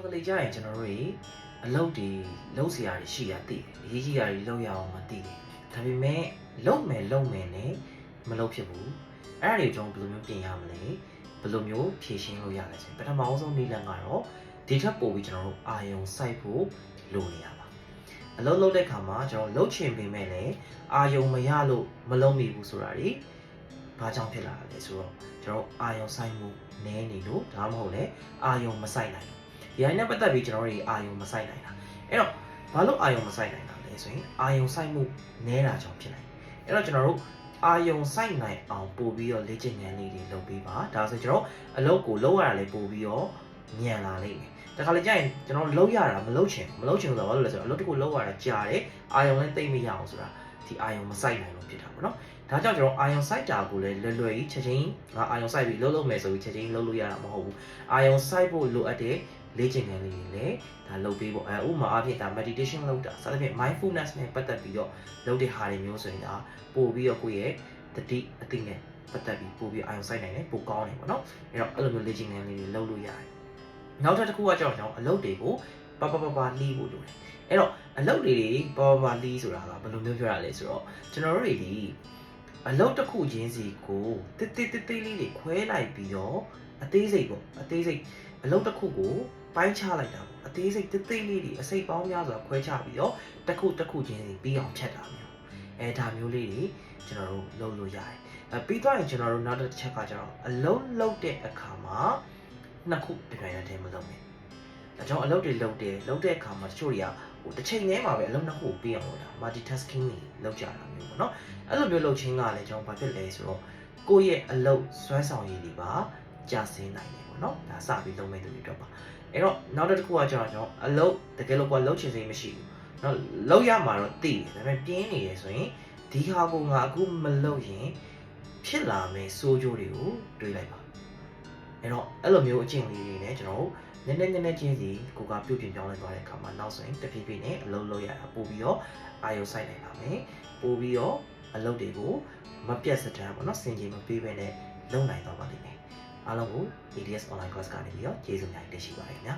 ကလေးကြရင်ကျွန်တော်တို့တွေအလုပ်တွေလုပ်စရာတွေရှိရသိတယ်အရေးကြီးတာတွေလုပ်ရအောင်မသိတယ်ဒါပေမဲ့လုပ်မယ်နဲ့မလုပ်ဖြစ်ဘူးအဲ့ဒါတွေကျွန်တော်ဘယ်လိုမျိုးပြင်ရမလဲဘယ်လိုမျိုးဖြည့်ရှင်းလို့ရလဲဆိုပထမအောင်ဆုံးနည်းလမ်းကတော့ဒီထက်ပိုပြီးကျွန်တော်တို့အာယုံစိုက်ဖို့လိုနေရပါအလုပ်လုပ်တဲ့ခါမှာကျွန်တော်လှုပ်ချင်ပေမဲ့လည်းအာယုံမရလို့မလုပ်မိဘူးဆိုတာတွေဘာကြောင့်ဖြစ်လာလဲဆိုတော့ကျွန်တော်အာယုံစိုက်မှုနည်းနေလို့ဒါမှမဟုတ်လေအာယုံမစိုက်နိုင်ဘူးဒီအရင်နဲ့ပတ်သက်ပြီးကျွန်တော်တို့အာယုံမစိုက်နိုင်တာအဲ့တော့ဘာလို့အာယုံမစိုက်နိုင်တာလဲဆိုရင်အာယုံစိုက်မှုနည်းတာကြောင့်ဖြစ်နိုင်တယ်အဲ့တော့ကျွန်တော်တို့အာယုံစိုက်နိုင်အောင်ပို့ပြီးတော့လေ့ကျင့်ဉာဏ်လေးတွေလုပ်ပေးပါဒါဆိုကျွန်တော်အလုပ်ကိုလုပ်ရတာလေပို့ပြီးတော့ဉာဏ်လာလိမ့်မယ်တခါလေကြာရင်ကျွန်တော်လုပ်ရတာမလုပ်ချင်လို့ဆိုတော့ဘာလို့လဲဆိုတော့အလုပ်တစ်ခုလုပ်ရတာကြာတယ်အာယုံလည်းသိမ့်မရအောင်ဆိုတာဒီအာယုံမစိုက်နိုင်လို့ဖြစ်တာပေါ့နော်ဒါကြောင့်ကျွန်တော်အာယုံစိုက်တာကိုလည်းလွယ်ကြီးချက်ချင်းငါအာယုံစိုက်ပြီးလုပ်မယ်ဆိုပြီးချက်ချင်းလုပ်လို့ရတာမဟုတ်ဘူးအာယုံစိုက်ဖို့လိုအပ်တဲ့လေ့ကျင့်ခန်းလေးတွေလည်းဒါလုပ်ပေးဖို့ဥပမာအဖြစ်ဒါ meditation လုပ်တာစသဖြင့် mindfulness နဲ့ပတ်သက်ပြီးတော့လုပ်တဲ့ဟာတွေမျိုးဆိုရင်ဒါပို့ပြီးတော့ကိုယ့်ရဲ့တတိအသိနဲ့ပတ်သက်ပြီးပို့ပြီးအာယုံစိုက်နိုင်တယ်ပိုကောင်းတယ်ပေါ့နော်အဲ့တော့အဲ့လိုမျိုးလေ့ကျင့်ခန်းလေးတွေလုပ်လို့ရတယ်နောက်တစ်ခုကကြောင့်ကျွန်တော်အလုပ်တွေကိုပလီးဖို့လိုတယ်အဲ့တော့အလုပ်တွေပလီးဆိုတာကဘယ်လိုမျိုးပြောရလဲဆိုတော့ကျွန်တော်တို့တွေဒီအလုပ်တစ်ခုချင်းစီကိုတိလေးတွေခွဲလိုက်ပြီးတော့အသေးစိတ်ပေါ့အသေးစိတ်အလုပ်တစ်ခုကိုပိုင်းခြားလိုက်တာပေါ့အသေးစိတ်တိလေးတွေအစိတ်ပေါင်းများစွာခွဲခြားပြီးတော့တစ်ခုချင်းစီပြီးအောင်ဖြတ်တာမျိုးဒါမျိုးလေးတွေကျွန်တော်တို့လုပ်လို့ရတယ်ပြီးတော့ရင်ကျွန်တော်တို့နောက်တစ်ချက်ကကျတော့အလုပ်လုပ်တဲ့အခါမှာနှစ်ခုတစ်ပြိုင်တည်းမလုပ်နဲ့ဒါကြောင့်အလုပ်တွေလုပ်တဲ့အခါမှာတချို့တွေကတစ်ချိန်တည်းမှာပဲအလုပ်နှစ်ခုပြီးအောင်လုပ်တာ multitasking တွေလုပ်ကြတာမျိုးပေါ့နော်အဲ့လိုမျိုးလုပ်ချင်းကလည်းကျွန်တော်ဘာဖြစ်လဲဆိုတော့ကိုယ့်ရဲ့အလုပ်စွမ်းဆောင်ရည်တွေပါကြာဆင်းနိုင်တယ်ပေါ့နော်ဒါစပြီးလုပ်မဲ့သူတွေတော့ပါအဲ့တော့နောက်တစ်ခုကကျွန်တော်အလုပ်တကယ်လို့ကိုယ်လုပ်ချင်စိတ်မရှိဘူးနော်လုပ်ရမှာတော့သိတယ်ဒါပေမဲ့ပြင်းနေတယ်ဆိုရင်ဒီဟာကိုငါအခုမလုပ်ရင်ဖြစ်လာမယ့်စိုးကျိုးတွေကိုတွေးလိုက်ပါအဲ့တော့အဲ့လိုမျိုးအကျင့်လေးတွေနဲ့ကျွန်တော်နည်းနည်းချင်းစီကိုကပြုတ်ပြင်ပြောင်းလဲသွားတဲ့အခါမှာနောက်ဆိုရင်တဖြည်းဖြည်းနဲ့အလုပ်လုပ်ရတာပို့ပြီးတော့အာရုံစိုက်နိုင်ပါမယ်ပို့ပြီးတော့အလုပ်တွေကိုမပြတ်စတမ်းပေါ့နော်စင်ကြယ်မပေးဘဲနဲ့လုပ်နိုင်သွားပါလိမ့်မယ်အားလုံးကို ADS online class ကနေပြီးတော့ကျေးဇူးများတင်ရှိပါတယ်ခင်ဗျာ